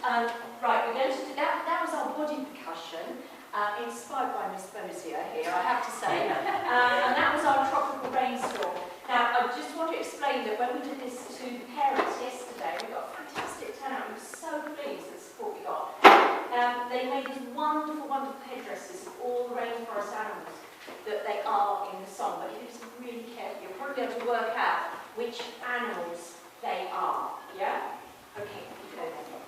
Right, we're going to do that. That was our body percussion, inspired by Miss Bozier here, I have to say. And that was our tropical rainstorm. Now, I just want to explain that when we did this to the parents yesterday, we got a fantastic turnout. We were so pleased with the support we got. They made these wonderful, wonderful headdresses of all the rainforest animals that they are in the song. But if you listen really carefully, you'll probably be able to work out which animals they are. Yeah? Okay, you go then.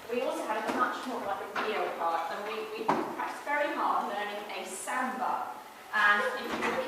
We also had a much more like a real part, and we practiced very hard learning a samba. And if you look